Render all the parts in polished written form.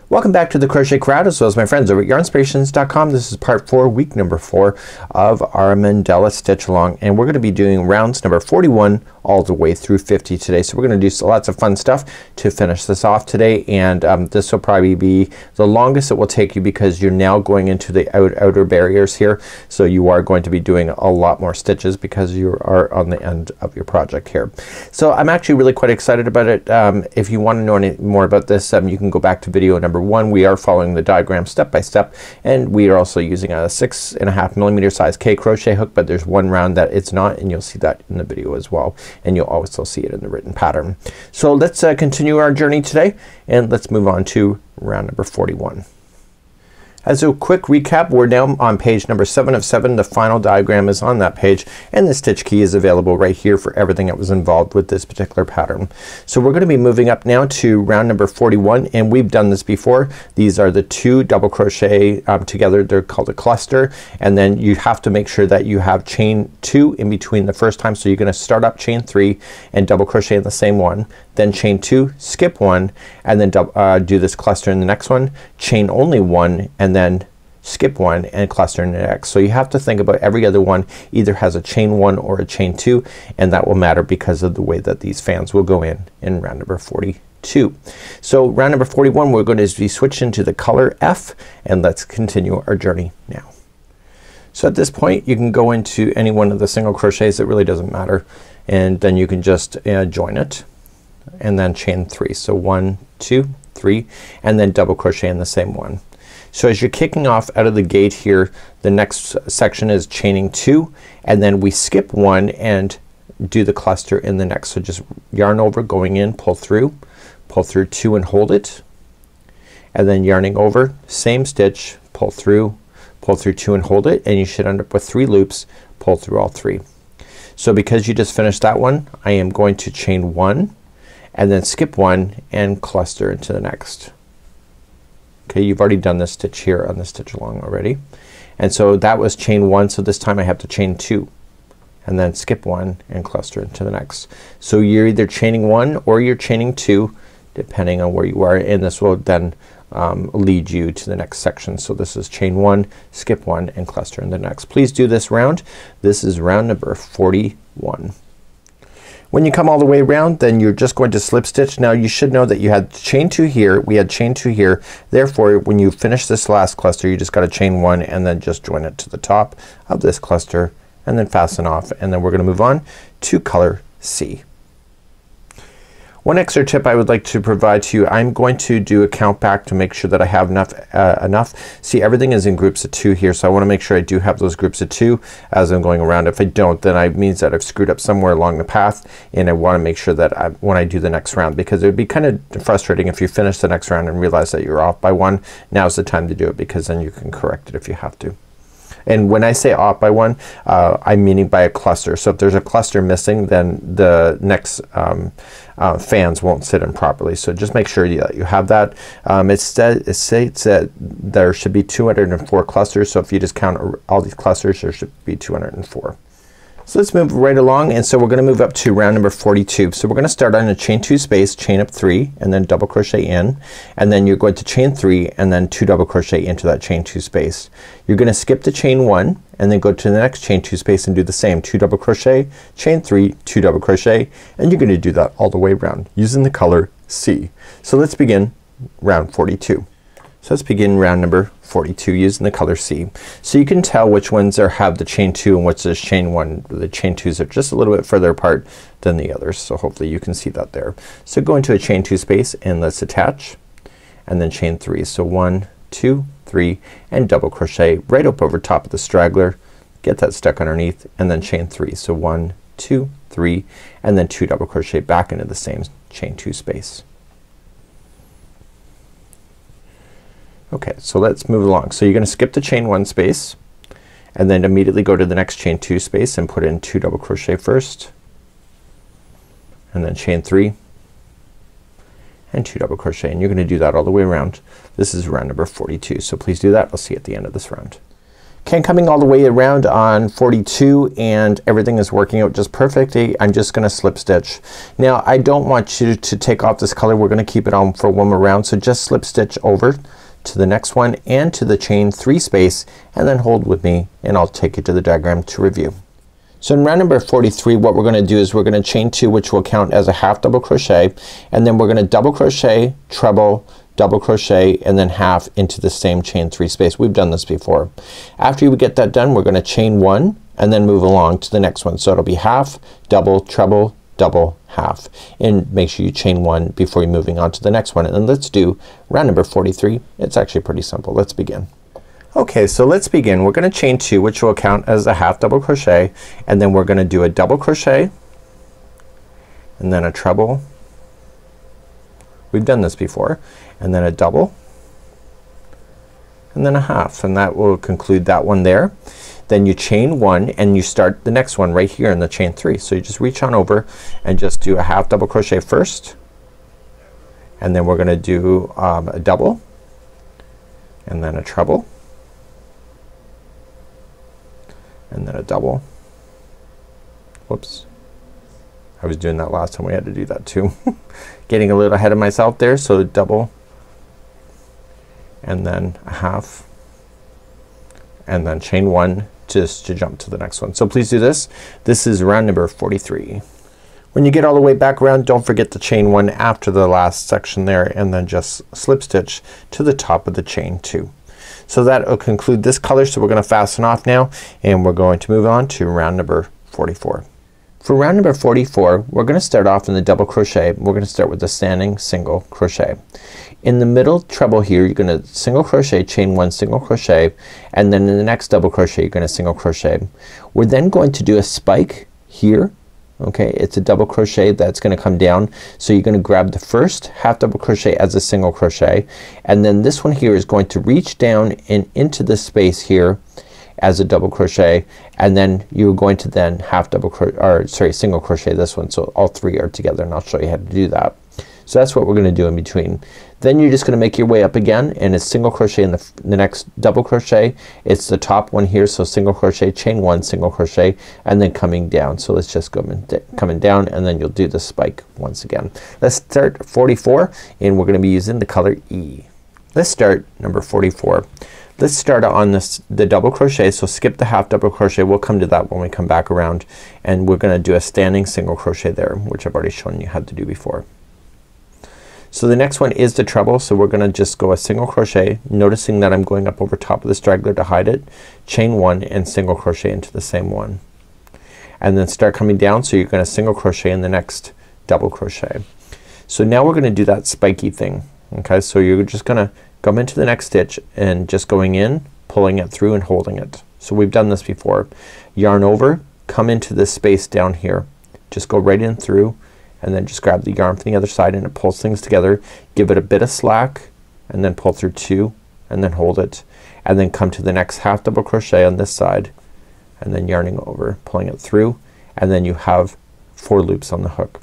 Welcome back to the Crochet Crowd as well as my friends over at Yarnspirations.com. This is part 4, week number 4 of our Mandala Stitch Along, and we're going to be doing rounds number 41 all the way through 50 today. So we're going to do lots of fun stuff to finish this off today, and this will probably be the longest it will take you because you're now going into the outer barriers here. So you are going to be doing a lot more stitches because you are on the end of your project here. So I'm actually really quite excited about it. If you want to know any more about this, you can go back to video number 1. We are following the diagram step by step, and we are also using a 6.5mm size K crochet hook, but there's one round that it's not, and you'll see that in the video as well, and you'll also see it in the written pattern. So let's continue our journey today, and let's move on to round number 41. As a quick recap, we're now on page number 7 of 7. The final diagram is on that page, and the stitch key is available right here for everything that was involved with this particular pattern. So we're going to be moving up now to round number 41, and we've done this before. These are the 2 double crochet together. They're called a cluster, and then you have to make sure that you have chain 2 in between the first time. So you're going to start up chain 3 and double crochet in the same one, then chain 2, skip 1, and then do this cluster in the next one, chain only 1, and then skip 1 and cluster in the next. So you have to think about every other one either has a chain 1 or a chain 2, and that will matter because of the way that these fans will go in round number 42. So round number 41 we're going to be switched into the color F, and let's continue our journey now. So at this point you can go into any one of the single crochets. It really doesn't matter, and then you can just join it and then chain 3. So 1, 2, 3, and then double crochet in the same one. So as you're kicking off out of the gate here, the next section is chaining 2, and then we skip 1 and do the cluster in the next. So just yarn over, going in, pull through 2 and hold it, and then yarning over, same stitch, pull through 2 and hold it, and you should end up with 3 loops, pull through all 3. So because you just finished that one, I am going to chain 1 and then skip 1 and cluster into the next. Okay, you've already done this stitch here on the stitch along already, and so that was chain 1. So this time I have to chain 2 and then skip 1 and cluster into the next. So you're either chaining 1 or you're chaining 2 depending on where you are, and this will then lead you to the next section. So this is chain 1, skip 1, and cluster in the next. Please do this round. This is round number 41. When you come all the way around, then you're just going to slip stitch. Now you should know that you had chain 2 here, we had chain 2 here, therefore when you finish this last cluster you just gotta chain 1 and then just join it to the top of this cluster and then fasten off, and then we're gonna move on to color C. One extra tip I would like to provide to you, I'm going to do a count back to make sure that I have enough. See, everything is in groups of 2 here, so I want to make sure I do have those groups of 2 as I'm going around. If I don't, then it means that I've screwed up somewhere along the path, and I want to make sure that when I do the next round, because it would be kind of frustrating if you finish the next round and realize that you're off by 1. Now's the time to do it, because then you can correct it if you have to. And when I say off by 1, I'm meaning by a cluster. So if there's a cluster missing, then the next fans won't sit in properly. So just make sure that you have that. It states that there should be 204 clusters. So if you just count all these clusters, there should be 204. So let's move right along, and so we're gonna move up to round number 42. So we're gonna start on a chain 2 space, chain up 3, and then double crochet in, and then you're going to chain 3 and then 2 double crochet into that chain 2 space. You're gonna skip the chain 1 and then go to the next chain 2 space and do the same, 2 double crochet, chain 3, 2 double crochet, and you're gonna do that all the way around using the color C. So let's begin round 42. So let's begin round number 42 using the color C. So you can tell which ones have the chain 2 and which is chain 1. The chain 2s are just a little bit further apart than the others, so hopefully you can see that there. So go into a chain 2 space and let's attach, and then chain 3. So 1, 2, 3, and double crochet right up over top of the straggler, get that stuck underneath, and then chain 3. So 1, 2, 3, and then 2 double crochet back into the same chain 2 space. Okay, so let's move along. So you're gonna skip the chain 1 space and then immediately go to the next chain 2 space and put in 2 double crochet first, and then chain 3 and 2 double crochet, and you're gonna do that all the way around. This is round number 42. So please do that. I'll see you at the end of this round. Okay, coming all the way around on 42 and everything is working out just perfectly. I'm just gonna slip stitch. Now I don't want you to take off this color. We're gonna keep it on for one more round. So just slip stitch over to the next one and to the chain 3 space and then hold with me and I'll take you to the diagram to review. So in round number 43 what we're gonna do is we're gonna chain 2, which will count as a half double crochet, and then we're gonna double crochet, treble, double crochet, and then half into the same chain 3 space. We've done this before. After we get that done we're gonna chain 1 and then move along to the next one. So it'll be half, double, treble, double, half, and make sure you chain 1 before you're moving on to the next one. And then let's do round number 43. It's actually pretty simple. Let's begin. Okay, so let's begin. We're gonna chain 2, which will count as a half double crochet, and then we're gonna do a double crochet and then a treble. We've done this before. And then a double and then a half, and that will conclude that one there. Then you chain 1 and you start the next one right here in the chain 3. So you just reach on over and just do a half double crochet first, and then we're gonna do a double and then a treble and then a double. Whoops, I was doing that last time. We had to do that too. Getting a little ahead of myself there. So double and then a half and then chain 1 just to jump to the next one. So please do this. This is round number 43. When you get all the way back around, don't forget to chain 1 after the last section there and then just slip stitch to the top of the chain 2. So that will conclude this color. So we're gonna fasten off now and we're going to move on to round number 44. For round number 44 we're gonna start off in the double crochet. We're gonna start with the standing single crochet. In the middle treble here you're gonna single crochet, chain 1, single crochet, and then in the next double crochet you're gonna single crochet. We're then going to do a spike here. Okay, it's a double crochet that's gonna come down. So you're gonna grab the first half double crochet as a single crochet, and then this one here is going to reach down and into the space here as a double crochet, and then you're going to then half double crochet, or sorry, single crochet this one. So all 3 are together, and I'll show you how to do that. So that's what we're gonna do in between. Then you're just gonna make your way up again and it's single crochet in the next double crochet. It's the top one here, so single crochet, chain 1, single crochet, and then coming down. So let's just go coming down and then you'll do the spike once again. Let's start 44 and we're gonna be using the color E. Let's start number 44. Let's start on the double crochet. So skip the half double crochet. We'll come to that when we come back around, and we're gonna do a standing single crochet there, which I've already shown you how to do before. So the next one is the treble. So we're gonna just go a single crochet, noticing that I'm going up over top of the straggler to hide it, chain 1 and single crochet into the same one, and then start coming down. So you're gonna single crochet in the next double crochet. So now we're gonna do that spiky thing. Okay, so you're just gonna come into the next stitch and just going in, pulling it through and holding it. So we've done this before. Yarn over, come into this space down here, just go right in through, and then just grab the yarn from the other side and it pulls things together. Give it a bit of slack and then pull through 2 and then hold it, and then come to the next half double crochet on this side and then yarning over, pulling it through, and then you have 4 loops on the hook.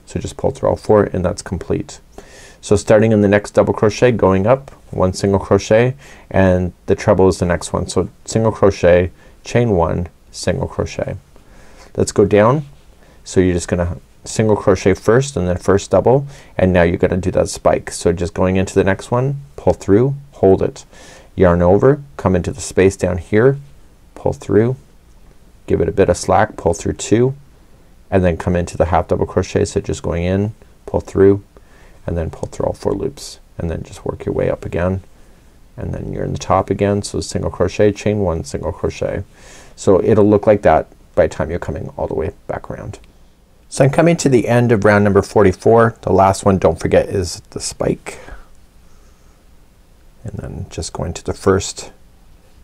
So just pull through all 4 and that's complete. So starting in the next double crochet, going up 1 single crochet, and the treble is the next one. So single crochet, chain 1, single crochet. Let's go down. So you're just gonna single crochet first and then first double, and now you're gonna do that spike. So just going into the next one, pull through, hold it, yarn over, come into the space down here, pull through, give it a bit of slack, pull through 2, and then come into the half double crochet. So just going in, pull through, and then pull through all 4 loops, and then just work your way up again, and then you're in the top again. So single crochet, chain 1, single crochet. So it'll look like that by the time you're coming all the way back around. So I'm coming to the end of round number 44. The last one, don't forget, is the spike, and then just going to the first,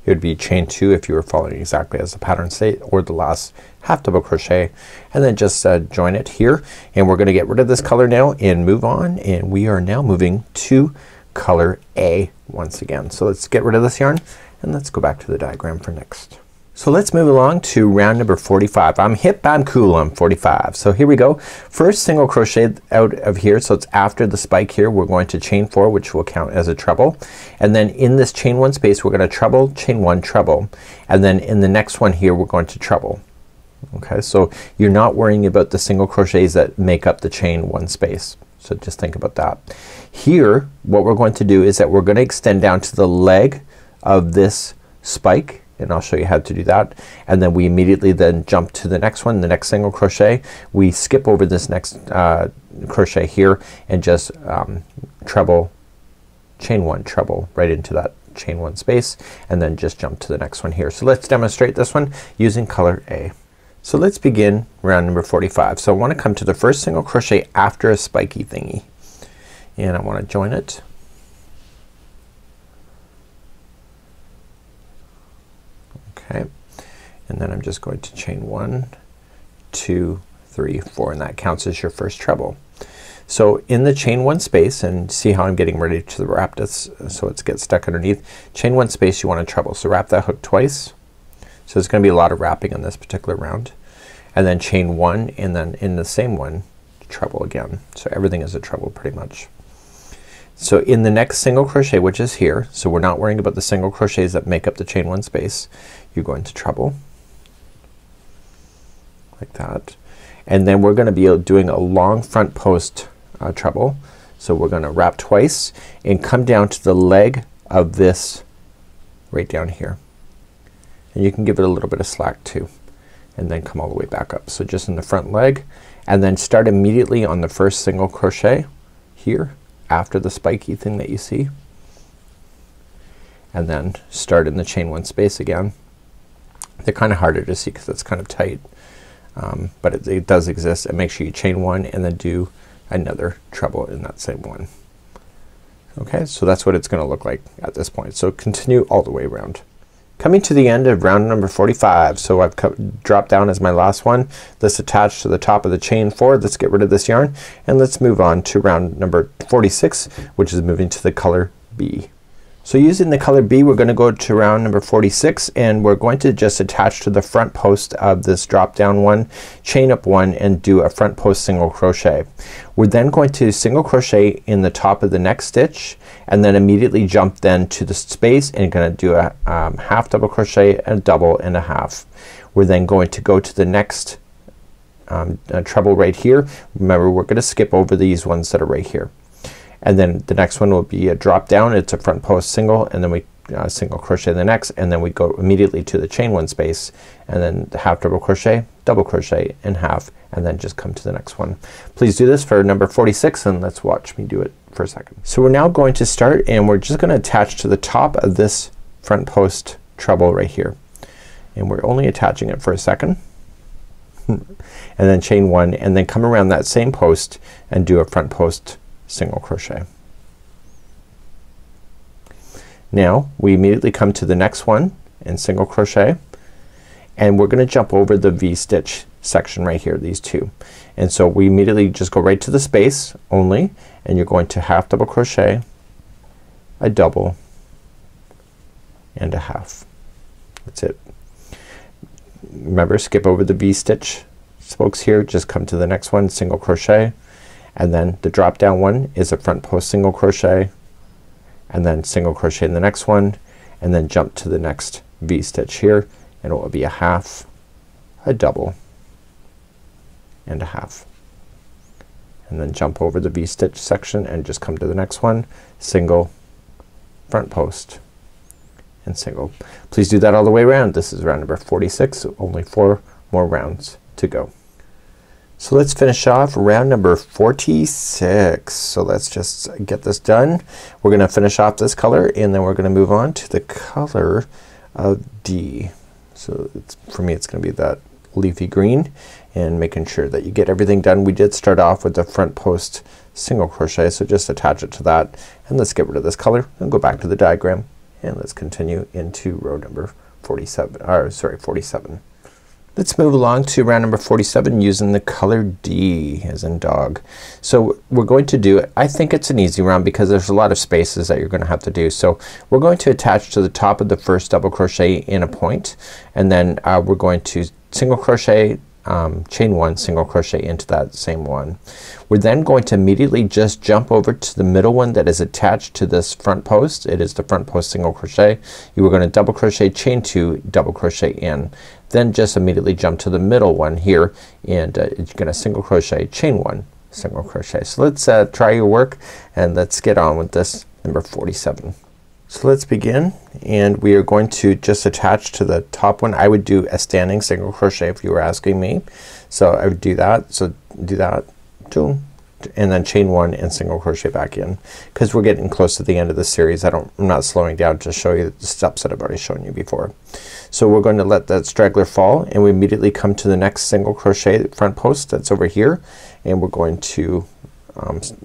it would be chain 2 if you were following exactly as the pattern say, or the last half double crochet, and then just join it here. And we're gonna get rid of this color now and move on, and we are now moving to color A once again. So let's get rid of this yarn and let's go back to the diagram for next. So let's move along to round number 45. I'm hip, I'm cool, I'm 45. So here we go. First single crochet out of here, so it's after the spike here. We're going to chain 4, which will count as a treble, and then in this chain 1 space we're gonna treble, chain 1, treble, and then in the next one here we're going to treble. Okay, so you're not worrying about the single crochets that make up the chain 1 space. So just think about that. Here what we're going to do is that we're gonna extend down to the leg of this spike, and I'll show you how to do that, and then we immediately then jump to the next one, the next single crochet. We skip over this next crochet here and just treble, chain 1, treble right into that chain 1 space, and then just jump to the next one here. So let's demonstrate this one using color A. So let's begin round number 45. So I want to come to the first single crochet after a spiky thingy, and I want to join it. Okay, and then I'm just going to chain 1, 2, 3, 4, and that counts as your first treble. So in the chain 1 space, and see how I'm getting ready to wrap this so it gets stuck underneath, chain 1 space you want to treble. So wrap that hook twice. So there's gonna be a lot of wrapping on this particular round, and then chain 1, and then in the same one treble again. So everything is a treble pretty much. So in the next single crochet, which is here, so we're not worrying about the single crochets that make up the chain 1 space, you're going to treble like that, and then we're gonna be doing a long front post treble. So we're gonna wrap twice and come down to the leg of this right down here, and you can give it a little bit of slack too, and then come all the way back up. So just in the front leg, and then start immediately on the first single crochet here after the spiky thing that you see, and then start in the chain 1 space again. They're kind of harder to see because it's kind of tight, but it does exist, and make sure you chain 1 and then do another treble in that same one. Okay, so that's what it's gonna look like at this point. So continue all the way around. Coming to the end of round number 45. So I've dropped down as my last one. This attached to the top of the chain 4. Let's get rid of this yarn and let's move on to round number 46, which is moving to the color B. So using the color B, we're gonna go to round number 46, and we're going to just attach to the front post of this drop down one, chain up 1, and do a front post single crochet. We're then going to single crochet in the top of the next stitch, and then immediately jump then to the space and gonna do a half double crochet, a double, and a half. We're then going to go to the next treble right here. Remember, we're gonna skip over these ones that are right here. And then the next one will be a drop down. It's a front post single, and then we single crochet the next, and then we go immediately to the chain 1 space, and then the half double crochet, double crochet, and half, and then just come to the next one. Please do this for number 46, and let's watch me do it for a second. So we're now going to start, and we're just gonna attach to the top of this front post treble right here, and we're only attaching it for a second. And then chain 1, and then come around that same post and do a front post single crochet. Now we immediately come to the next one and single crochet, and we're gonna jump over the V-stitch section right here, these two. And so we immediately just go right to the space only, and you're going to half double crochet, a double, and a half. That's it. Remember, skip over the V-stitch spokes here, just come to the next one, single crochet, and then the drop down one is a front post single crochet, and then single crochet in the next one, and then jump to the next V-stitch here, and it will be a half, a double, and a half. And then jump over the V-stitch section and just come to the next one, single, front post, and single. Please do that all the way around. This is round number 46. Only 4 more rounds to go. So let's finish off round number 46. So let's just get this done. We're gonna finish off this color, and then we're gonna move on to the color of D. So for me it's gonna be that leafy green, and making sure that you get everything done. We did start off with the front post single crochet, so just attach it to that, and let's get rid of this color and go back to the diagram, and let's continue into row number 47. Let's move along to round number 47 using the color D as in dog. So we're going to do, I think it's an easy round because there's a lot of spaces that you're gonna have to do. So we're going to attach to the top of the first double crochet in a point, and then we're going to single crochet, chain one, single crochet into that same one. We're then going to immediately just jump over to the middle one that is attached to this front post. It is the front post single crochet. You are going to double crochet, chain two, double crochet in. Then just immediately jump to the middle one here and you're gonna single crochet, chain one, single crochet. So let's try your work and let's get on with this number 47. So let's begin, and we are going to just attach to the top one. I would do a standing single crochet if you were asking me. So I would do that. So do that, two, and then chain one and single crochet back in. Because we're getting close to the end of the series, I'm not slowing down to show you the steps that I've already shown you before. So we're going to let that straggler fall, and we immediately come to the next single crochet front post that's over here, and we're going to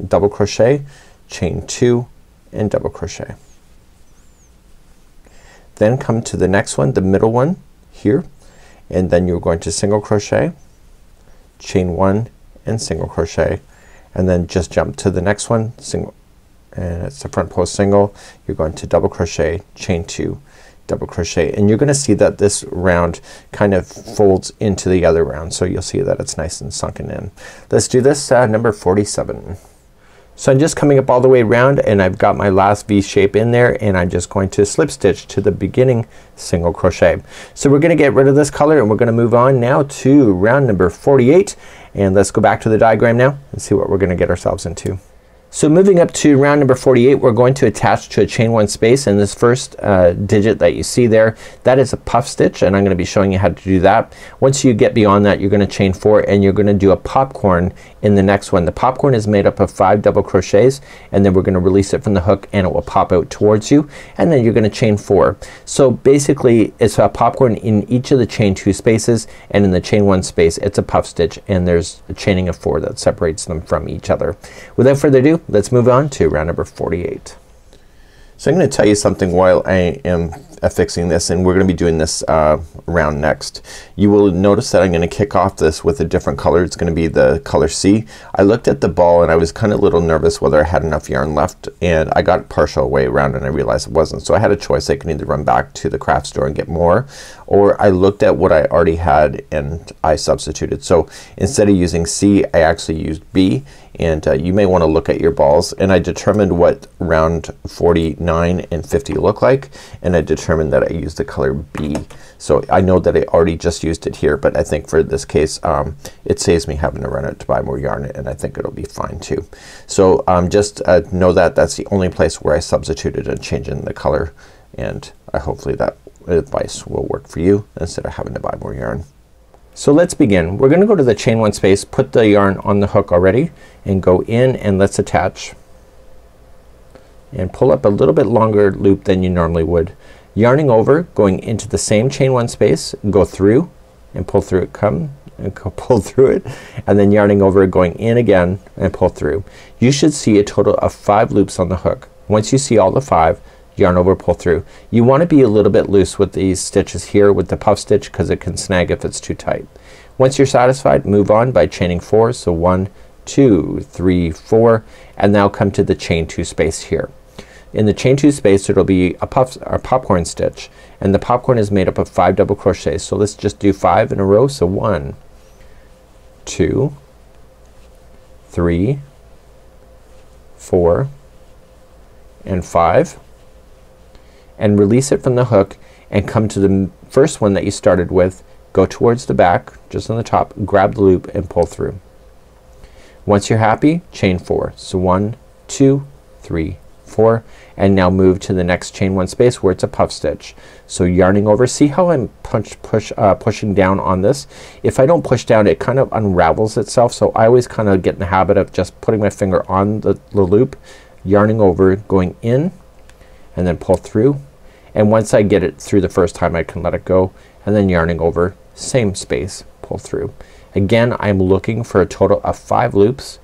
double crochet, chain two, and double crochet. Then come to the next one, the middle one here, and then you're going to single crochet, chain one, and single crochet, and then just jump to the next one, single, and it's the front post single. You're going to double crochet, chain two, double crochet, and you're gonna see that this round kind of folds into the other round, so you'll see that it's nice and sunken in. Let's do this number 47. So I'm just coming up all the way around, and I've got my last V shape in there, and I'm just going to slip stitch to the beginning single crochet. So we're gonna get rid of this color, and we're gonna move on now to round number 48, and let's go back to the diagram now and see what we're gonna get ourselves into. So moving up to round number 48, we're going to attach to a chain one space, and this first digit that you see there, that is a puff stitch, and I'm gonna be showing you how to do that. Once you get beyond that, you're gonna chain four, and you're gonna do a popcorn in the next one. The popcorn is made up of 5 double crochets, and then we're gonna release it from the hook and it will pop out towards you, and then you're gonna chain four. So basically it's a popcorn in each of the chain two spaces, and in the chain one space it's a puff stitch, and there's a chaining of 4 that separates them from each other. Without further ado, let's move on to round number 48. So I'm gonna tell you something while I am affixing this, and we're gonna be doing this round next. You will notice that I'm gonna kick off this with a different color. It's gonna be the color C. I looked at the ball and I was kinda a little nervous whether I had enough yarn left, and I got partial way around and I realized it wasn't. So I had a choice. I could either run back to the craft store and get more, or I looked at what I already had and I substituted. So instead of using C, I actually used B, and you may want to look at your balls, and I determined what round 49 and 50 look like, and I determined that I used the color B. So I know that I already just used it here, but I think for this case it saves me having to run out to buy more yarn, and I think it'll be fine too. So just know that that's the only place where I substituted and changed in the color, and hopefully that advice will work for you instead of having to buy more yarn. So let's begin. We're gonna go to the chain one space, put the yarn on the hook already, and go in, and let's attach and pull up a little bit longer loop than you normally would. Yarning over, going into the same chain one space, go through and pull through it, come and go pull through it, and then yarning over, going in again and pull through. You should see a total of 5 loops on the hook. Once you see all the 5, yarn over, pull through. You want to be a little bit loose with these stitches here with the puff stitch, because it can snag if it's too tight. Once you're satisfied, move on by chaining 4. So 1, 2, 3, 4, and now come to the chain 2 space here. In the chain 2 space it'll be a popcorn stitch, and the popcorn is made up of 5 double crochets. So let's just do 5 in a row. So 1, 2, 3, 4, and 5, and release it from the hook and come to the first one that you started with, go towards the back just on the top, grab the loop and pull through. Once you're happy, chain 4. So 1, 2, 3, 4, and now move to the next chain one space where it's a puff stitch. So yarning over, see how I'm pushing down on this? If I don't push down, it kind of unravels itself, so I always kind of get in the habit of just putting my finger on the loop, yarning over, going in, and then pull through, and once I get it through the first time I can let it go, and then yarning over, same space, pull through. Again, I'm looking for a total of 5 loops,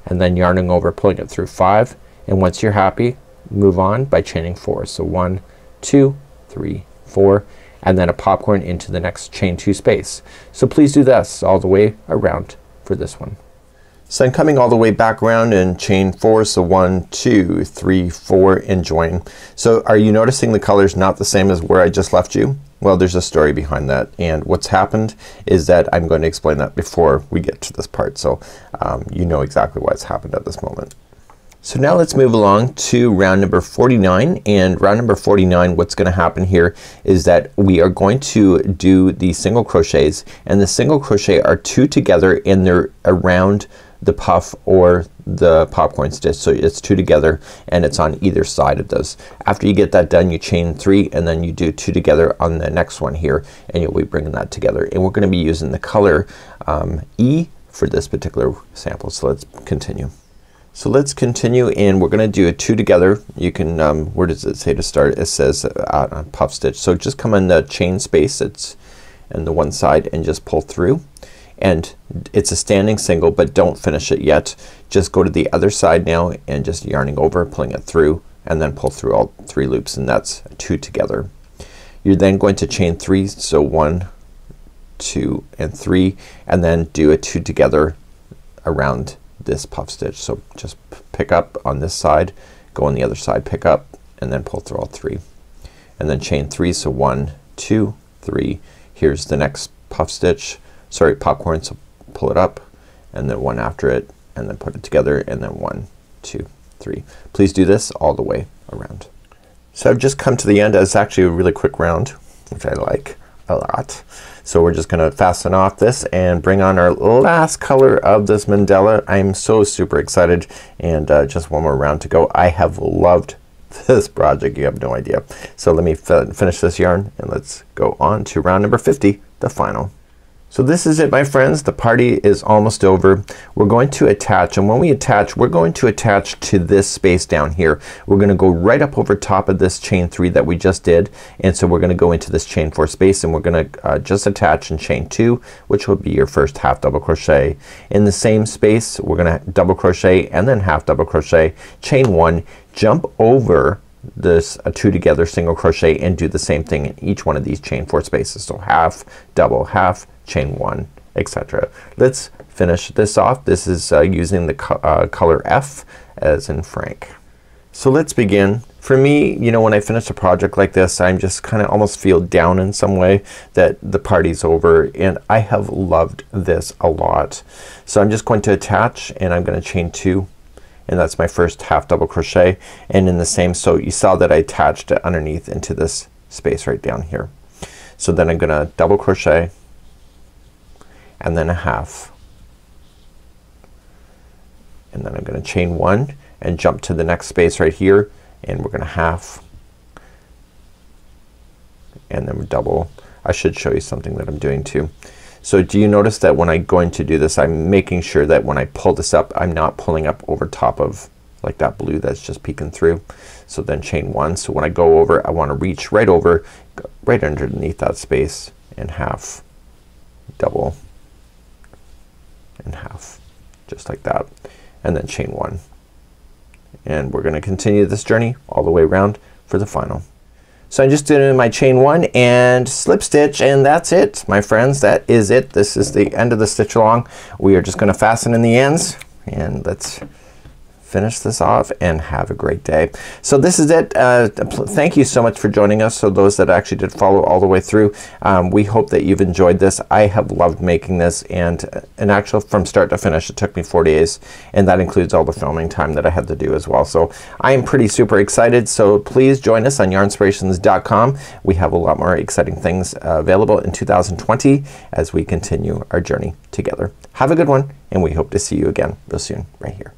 and then yarning over, pulling it through 5, and once you're happy, move on by chaining 4. So 1, 2, 3, 4, and then a popcorn into the next chain 2 space. So please do this all the way around for this one. So I'm coming all the way back around and chain 4. So 1, 2, 3, 4 and join. So are you noticing the colors not the same as where I just left you? Well, there's a story behind that, and what's happened is that I'm going to explain that before we get to this part. So you know exactly what's happened at this moment. So now let's move along to round number 49, and round number 49, what's gonna happen here is that we are going to do the single crochets, and the single crochet are 2 together and they're around the puff or the popcorn stitch. So it's 2 together and it's on either side of those. After you get that done, you chain 3 and then you do 2 together on the next one here, and you'll be bringing that together. And we're gonna be using the color E for this particular sample. So let's continue. So let's continue, and we're gonna do a 2 together. You can where does it say to start? It says on puff stitch. So just come in the chain space that's in the one side and just pull through, and it's a standing single, but don't finish it yet. Just go to the other side now and just yarning over, pulling it through, and then pull through all 3 loops, and that's 2 together. You're then going to chain 3, so 1, 2 and 3, and then do a 2 together around this puff stitch. So just pick up on this side, go on the other side, pick up, and then pull through all 3, and then chain 3. So 1, 2, 3. Here's the next puff stitch, sorry, popcorn. So pull it up, and then 1 after it, and then put it together, and then 1, 2, 3. Please do this all the way around. So I've just come to the end. It's actually a really quick round, which I like a lot. So we're just gonna fasten off this and bring on our last color of this mandala. I'm so super excited, and just one more round to go. I have loved this project, you have no idea. So let me finish this yarn and let's go on to round number 50, the final. So this is it, my friends. The party is almost over. We're going to attach, and when we attach, we're going to attach to this space down here. We're gonna go right up over top of this chain 3 that we just did, and so we're gonna go into this chain 4 space, and we're gonna just attach in chain 2, which will be your first half double crochet. In the same space, we're gonna double crochet and then half double crochet, chain 1, jump over this 2 together single crochet, and do the same thing in each one of these chain 4 spaces. So half, double, half, chain 1, etc. Let's finish this off. This is using the color F as in Frank. So let's begin. For me, you know, when I finish a project like this, I'm just kinda almost feel down in some way that the party's over, and I have loved this a lot. So I'm just going to attach, and I'm gonna chain 2, and that's my first half double crochet, and in the same, so you saw that I attached it underneath into this space right down here. So then I'm gonna double crochet and then a half, and then I'm gonna chain 1 and jump to the next space right here, and we're gonna half, and then double. I should show you something that I'm doing too. So do you notice that when I'm going to do this, I'm making sure that when I pull this up, I'm not pulling up over top of like that blue that's just peeking through. So then chain 1. So when I go over, I want to reach right over, right underneath that space, and half, double, and half, just like that, and then chain 1. And we're gonna continue this journey all the way around for the final. So I'm just doing my chain 1 and slip stitch, and that's it, my friends. That is it. This is the end of the stitch along. We are just gonna fasten in the ends, and let's finish this off and have a great day. So this is it. Thank you so much for joining us. So those that actually did follow all the way through, we hope that you've enjoyed this. I have loved making this, and in actual from start to finish it took me 4 days, and that includes all the filming time that I had to do as well. So I am pretty super excited. So please join us on yarnspirations.com. We have a lot more exciting things available in 2020 as we continue our journey together. Have a good one, and we hope to see you again real soon right here.